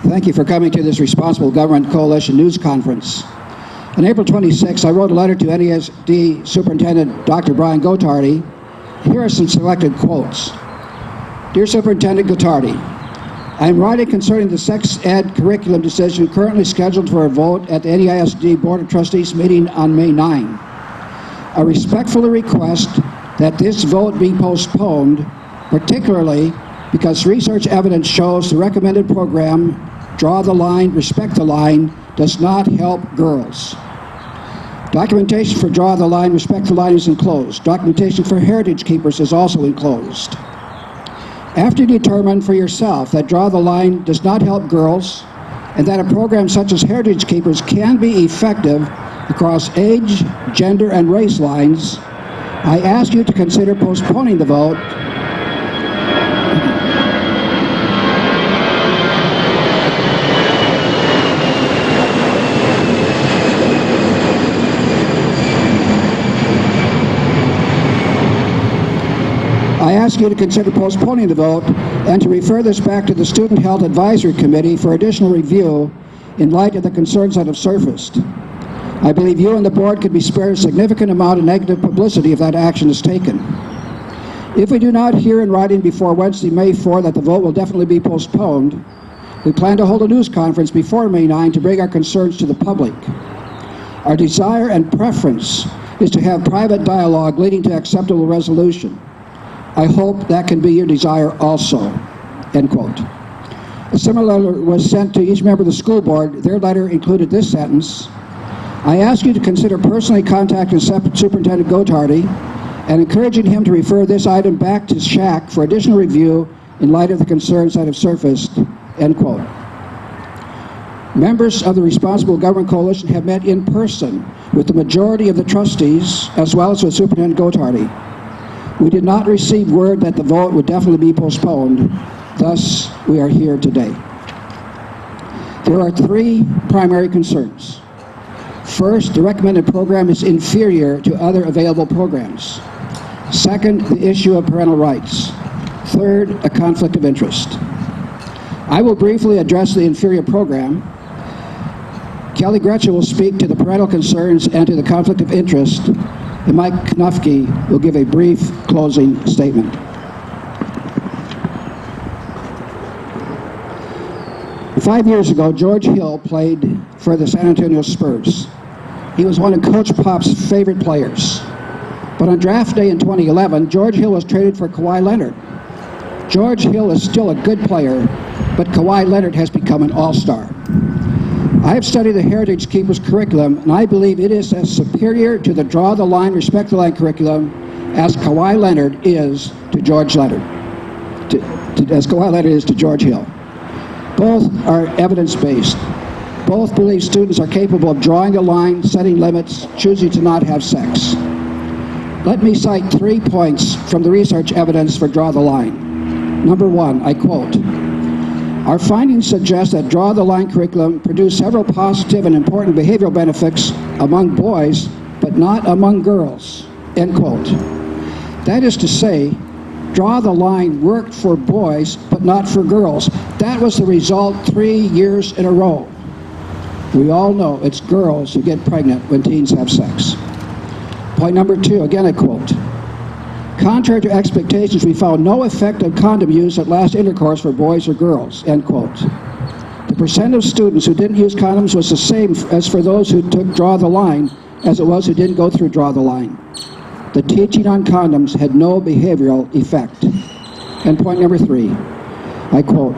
Thank you for coming to this Responsible Government Coalition news conference. On April 26, I wrote a letter to NESD Superintendent Dr. Brian Gotardi. Here are some selected quotes. Dear Superintendent Gotardi, I am writing concerning the sex ed curriculum decision currently scheduled for a vote at the NESD Board of Trustees meeting on May 9. I respectfully request that this vote be postponed, particularly because research evidence shows the recommended program, Draw the Line, Respect the Line, does not help girls. Documentation for Draw the Line, Respect the Line is enclosed. Documentation for Heritage Keepers is also enclosed. After you determine for yourself that Draw the Line does not help girls and that a program such as Heritage Keepers can be effective across age, gender, and race lines, I ask you to consider postponing the vote and to refer this back to the Student Health Advisory Committee for additional review in light of the concerns that have surfaced. I believe you and the board could be spared a significant amount of negative publicity if that action is taken. If we do not hear in writing before Wednesday, May 4 that the vote will definitely be postponed, we plan to hold a news conference before May 9 to bring our concerns to the public. Our desire and preference is to have private dialogue leading to acceptable resolution. I hope that can be your desire also." End quote. A similar letter was sent to each member of the school board. Their letter included this sentence: "I ask you to consider personally contacting Superintendent Gotardi and encouraging him to refer this item back to SHAC for additional review in light of the concerns that have surfaced." End quote. Members of the Responsible Government Coalition have met in person with the majority of the trustees as well as with Superintendent Gotardi. We did not receive word that the vote would definitely be postponed. Thus, we are here today. There are three primary concerns. First, the recommended program is inferior to other available programs. Second, the issue of parental rights. Third, a conflict of interest. I will briefly address the inferior program. Kelly Gretchen will speak to the parental concerns and to the conflict of interest, and Mike Knufke will give a brief closing statement. Five years ago, George Hill played for the San Antonio Spurs. He was one of Coach Pop's favorite players. But on draft day in 2011, George Hill was traded for Kawhi Leonard. George Hill is still a good player, but Kawhi Leonard has become an all-star. I have studied the Heritage Keepers curriculum, and I believe it is as superior to the Draw the Line, Respect the Line curriculum as Kawhi Leonard is to George Leonard, as Kawhi Leonard is to George Hill. Both are evidence-based. Both believe students are capable of drawing a line, setting limits, choosing to not have sex. Let me cite 3 points from the research evidence for Draw the Line. Number one, I quote, "Our findings suggest that Draw the Line curriculum produced several positive and important behavioral benefits among boys, but not among girls." End quote. That is to say, Draw the Line worked for boys, but not for girls. That was the result 3 years in a row. We all know it's girls who get pregnant when teens have sex. Point number two, again I quote, "Contrary to expectations, we found no effect of condom use at last intercourse for boys or girls." End quote. The percent of students who didn't use condoms was the same as for those who took Draw the Line as it was who didn't go through Draw the Line. The teaching on condoms had no behavioral effect. And point number three, I quote,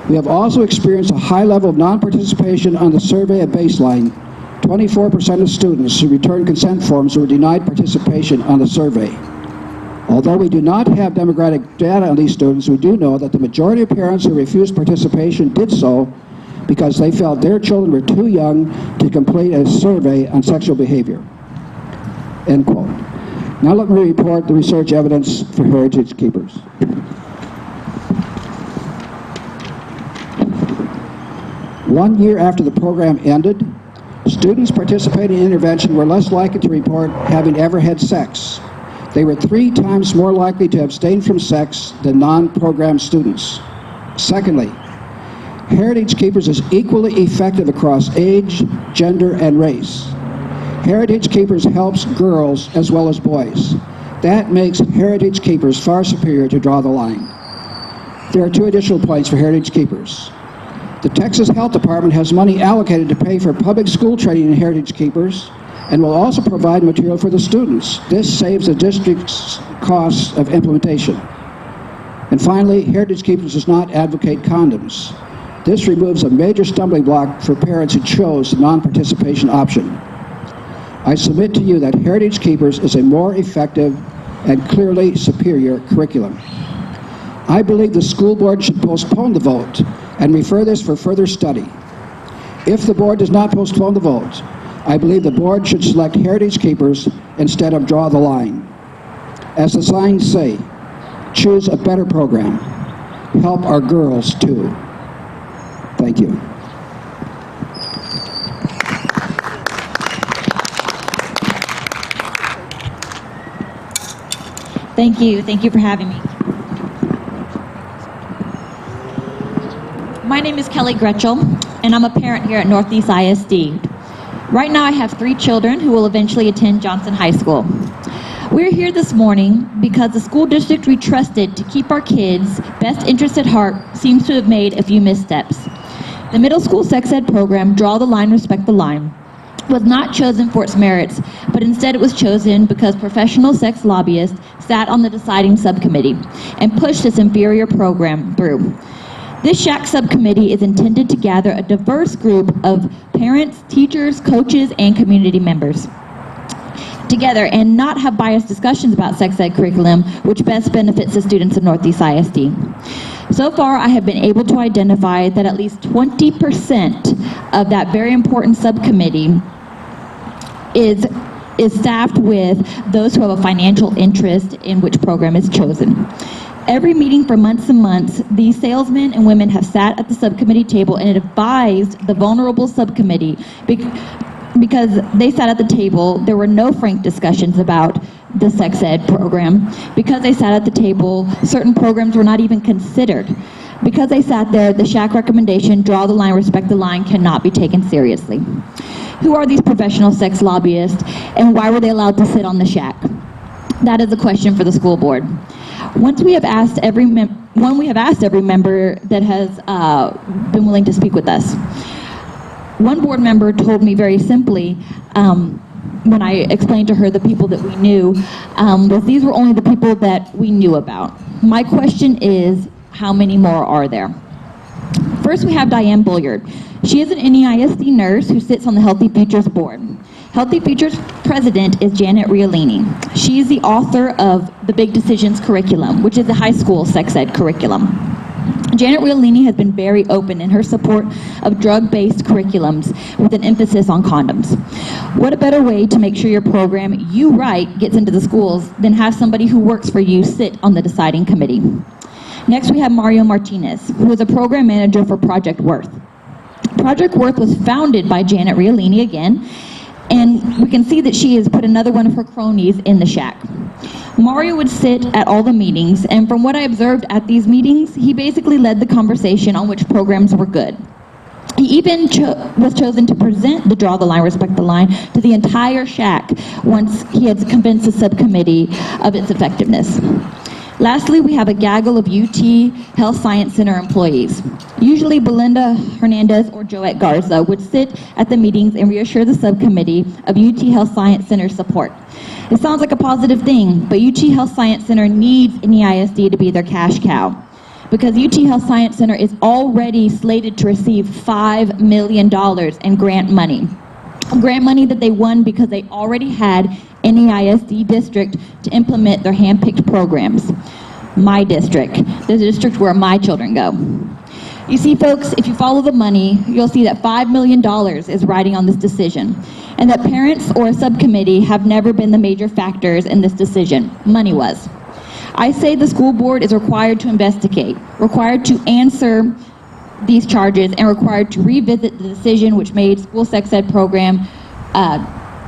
"We have also experienced a high level of non-participation on the survey at baseline. 24% of students who returned consent forms were denied participation on the survey. Although we do not have demographic data on these students, we do know that the majority of parents who refused participation did so because they felt their children were too young to complete a survey on sexual behavior." End quote. Now let me report the research evidence for Heritage Keepers. One year after the program ended, students participating in intervention were less likely to report having ever had sex. They were 3 times more likely to abstain from sex than non-program students. Secondly, Heritage Keepers is equally effective across age, gender, and race. Heritage Keepers helps girls as well as boys. That makes Heritage Keepers far superior to Draw the Line. There are 2 additional points for Heritage Keepers. The Texas Health Department has money allocated to pay for public school training in Heritage Keepers and will also provide material for the students. This saves the district's costs of implementation. And finally, Heritage Keepers does not advocate condoms. This removes a major stumbling block for parents who chose the non-participation option. I submit to you that Heritage Keepers is a more effective and clearly superior curriculum. I believe the school board should postpone the vote and refer this for further study. If the board does not postpone the vote, I believe the board should select Heritage Keepers instead of Draw the Line. As the signs say, choose a better program. Help our girls too. Thank you. Thank you. Thank you for having me. My name is Kelly Gretchel, and I'm a parent here at Northeast ISD. Right now I have 3 children who will eventually attend Johnson High School. We're here this morning because the school district we trusted to keep our kids' best interest at heart seems to have made a few missteps. The middle school sex ed program, Draw the Line, Respect the Line, was not chosen for its merits, but instead it was chosen because professional sex lobbyists sat on the deciding subcommittee and pushed this inferior program through. This SHAC subcommittee is intended to gather a diverse group of parents, teachers, coaches, and community members together and not have biased discussions about sex ed curriculum, which best benefits the students of Northeast ISD. So far, I have been able to identify that at least 20% of that very important subcommittee is staffed with those who have a financial interest in which program is chosen. Every meeting for months and months, these salesmen and women have sat at the subcommittee table and advised the vulnerable subcommittee because they sat at the table. There were no frank discussions about the sex ed program. Because they sat at the table, certain programs were not even considered. Because they sat there, the SHAC recommendation, Draw the Line, Respect the Line, cannot be taken seriously. Who are these professional sex lobbyists, and why were they allowed to sit on the SHAC? That is a question for the school board. We have asked every member that has been willing to speak with us. One board member told me very simply, when I explained to her the people that we knew, that these were only the people that we knew about. My question is, how many more are there? First, we have Diane Bulliard. She is an NEISD nurse who sits on the Healthy Futures board. Healthy Futures president is Janet Riolini. She is the author of the Big Decisions curriculum, which is the high school sex ed curriculum. Janet Riolini has been very open in her support of drug-based curriculums with an emphasis on condoms. What a better way to make sure your program you write gets into the schools than have somebody who works for you sit on the deciding committee. Next, we have Mario Martinez, who is a program manager for Project Worth. Project Worth was founded by Janet Riolini again, and we can see that she has put another one of her cronies in the SHAC. Mario would sit at all the meetings, and from what I observed at these meetings, he basically led the conversation on which programs were good. He even was chosen to present the Draw the Line, Respect the Line to the entire SHAC once he had convinced the subcommittee of its effectiveness. Lastly, we have a gaggle of UT Health Science Center employees. Usually Belinda Hernandez or Joette Garza would sit at the meetings and reassure the subcommittee of UT Health Science Center support. It sounds like a positive thing, but UT Health Science Center needs NEISD to be their cash cow, because UT Health Science Center is already slated to receive $5 million in grant money. Grant money that they won because they already had NEISD district to implement their hand-picked programs. My district, the district where my children go. You see, folks, if you follow the money, you'll see that $5 million is riding on this decision, and that parents or a subcommittee have never been the major factors in this decision. Money was. I say the school board is required to investigate, required to answer these charges, and required to revisit the decision which made school sex ed program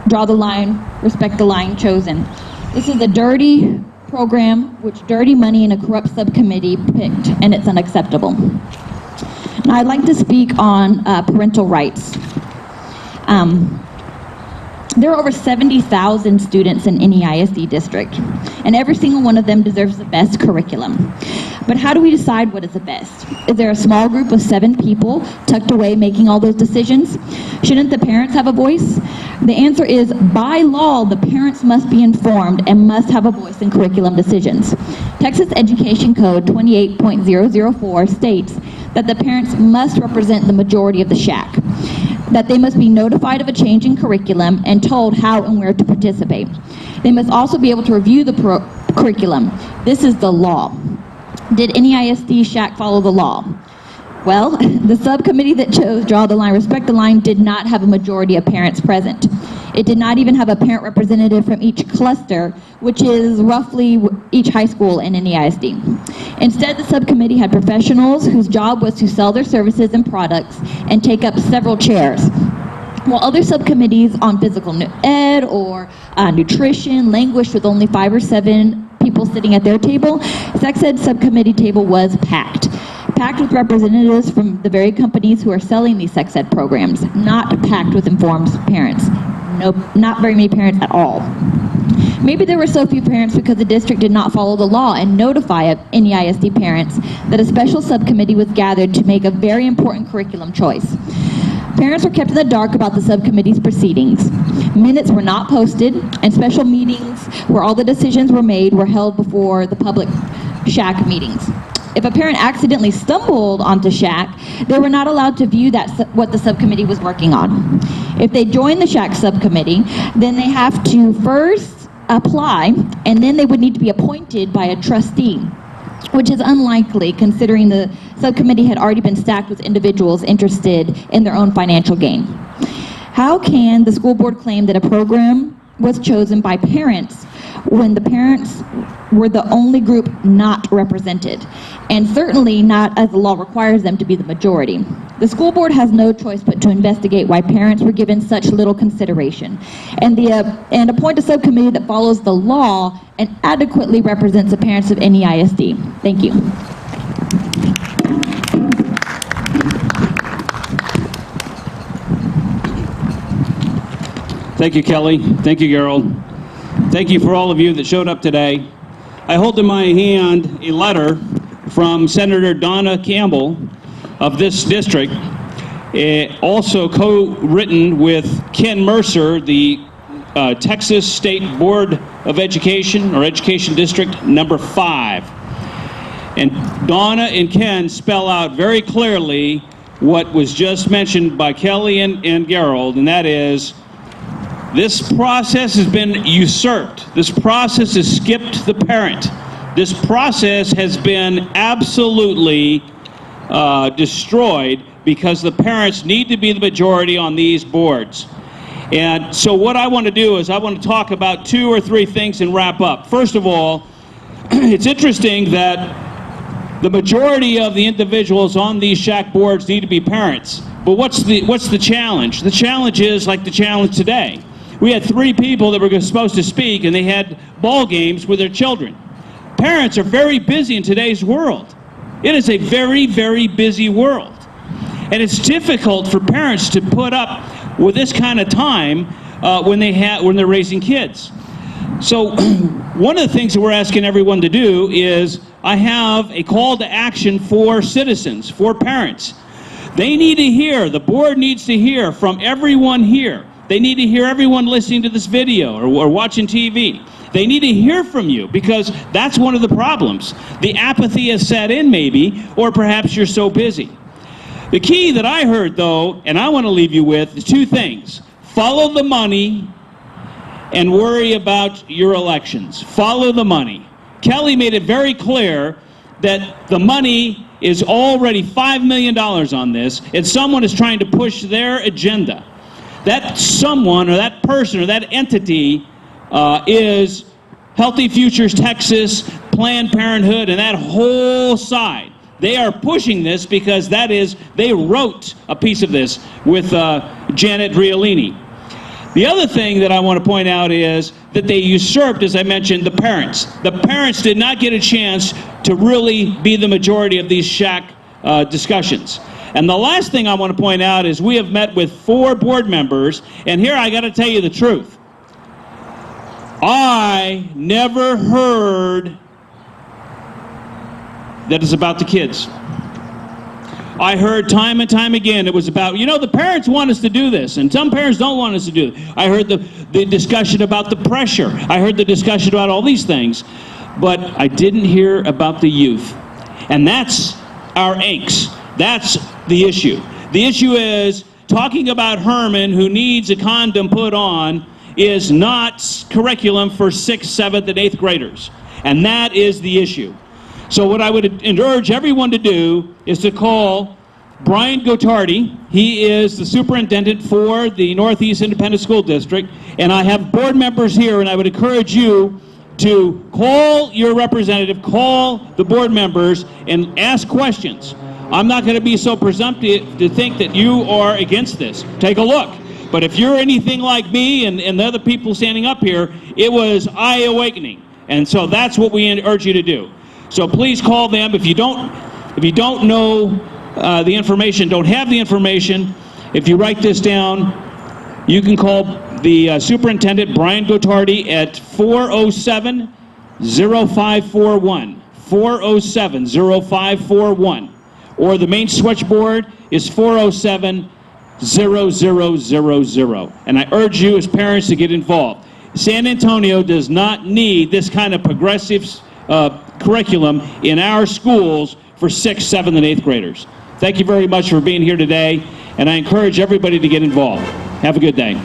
Draw the Line, Respect the Line chosen. This is a dirty program which dirty money in a corrupt subcommittee picked, and it's unacceptable. Now, I'd like to speak on parental rights. There are over 70,000 students in any ISD district, and every single one of them deserves the best curriculum. But how do we decide what is the best? Is there a small group of 7 people tucked away making all those decisions? Shouldn't the parents have a voice? The answer is, by law, the parents must be informed and must have a voice in curriculum decisions. Texas Education Code 28.004 states that the parents must represent the majority of the SHAC, that they must be notified of a change in curriculum and told how and where to participate. They must also be able to review the curriculum. This is the law. Did any ISD SHAC follow the law? Well, the subcommittee that chose Draw the Line, Respect the Line did not have a majority of parents present. It did not even have a parent representative from each cluster, which is roughly each high school in any ISD. Instead, the subcommittee had professionals whose job was to sell their services and products and take up several chairs. While other subcommittees on physical ed or nutrition languished with only 5 or 7 people sitting at their table, sex ed subcommittee table was packed with representatives from the very companies who are selling these sex ed programs, not packed with informed parents. Nope, not very many parents at all. Maybe there were so few parents because the district did not follow the law and notify any ISD parents that a special subcommittee was gathered to make a very important curriculum choice. Parents were kept in the dark about the subcommittee's proceedings. Minutes were not posted, and special meetings where all the decisions were made were held before the public SHAC meetings. If a parent accidentally stumbled onto SHAC, they were not allowed to view what the subcommittee was working on. If they joined the SHAC subcommittee, then they have to first apply, and then they would need to be appointed by a trustee, which is unlikely considering the subcommittee had already been stacked with individuals interested in their own financial gain. How can the school board claim that a program was chosen by parents when the parents were the only group not represented, and certainly not as the law requires them to be the majority? The school board has no choice but to investigate why parents were given such little consideration and appoint a subcommittee that follows the law and adequately represents the parents of any ISD. Thank you. Thank you, Kelly. Thank you, Gerald. Thank you for all of you that showed up today. I hold in my hand a letter from Senator Donna Campbell of this district, also co-written with Ken Mercer, the Texas State Board of Education, or Education District number 5. And Donna and Ken spell out very clearly what was just mentioned by Kelly and Gerald, and that is, this process has been usurped. This process has skipped the parent. This process has been absolutely destroyed because the parents need to be the majority on these boards. And so what I want to do is I want to talk about 2 or 3 things and wrap up. First of all, it's interesting that the majority of the individuals on these SHAC boards need to be parents. But what's the challenge? The challenge is like the challenge today. We had 3 people that were supposed to speak, and they had ball games with their children. Parents are very busy in today's world. It is a very, very busy world. And it's difficult for parents to put up with this kind of time when they're raising kids. So one of the things that we're asking everyone to do is I have a call to action for citizens, for parents. They need to hear, the board needs to hear from everyone here. They need to hear everyone listening to this video or watching TV. They need to hear from you because that's one of the problems. The apathy has set in maybe, or perhaps you're so busy. The key that I heard though, and I want to leave you with, is 2 things. Follow the money and worry about your elections. Follow the money. Kelly made it very clear that the money is already $5 million on this, and someone is trying to push their agenda. That someone or that person or that entity is Healthy Futures Texas, Planned Parenthood, and that whole side. They are pushing this because they wrote a piece of this with Janet Riolini. The other thing that I want to point out is that they usurped, as I mentioned, the parents. The parents did not get a chance to really be the majority of these SHAC discussions. And the last thing I want to point out is we have met with 4 board members, and here I got to tell you the truth. I never heard that it's about the kids. I heard time and time again it was about, you know, the parents want us to do this, and some parents don't want us to do it. I heard the discussion about the pressure. I heard the discussion about all these things, but I didn't hear about the youth. And that's our angst. That's the issue. The issue is talking about Herman, who needs a condom put on, is not curriculum for 6th, 7th, and 8th graders. And that is the issue. So what I would urge everyone to do is to call Brian Gotardi. He is the superintendent for the Northeast Independent School District. And I have board members here, and I would encourage you to call your representative, call the board members, and ask questions. I'm not going to be so presumptive to think that you are against this. Take a look. But if you're anything like me and the other people standing up here, it was eye-awakening. And so that's what we urge you to do. So please call them. If you don't know the information, don't have the information, if you write this down, you can call the superintendent, Brian Gotardi, at 407-0541. 407-0541. Or the main switchboard is 407-0000. And I urge you as parents to get involved. San Antonio does not need this kind of progressive curriculum in our schools for 6th, 7th, and 8th graders. Thank you very much for being here today, and I encourage everybody to get involved. Have a good day.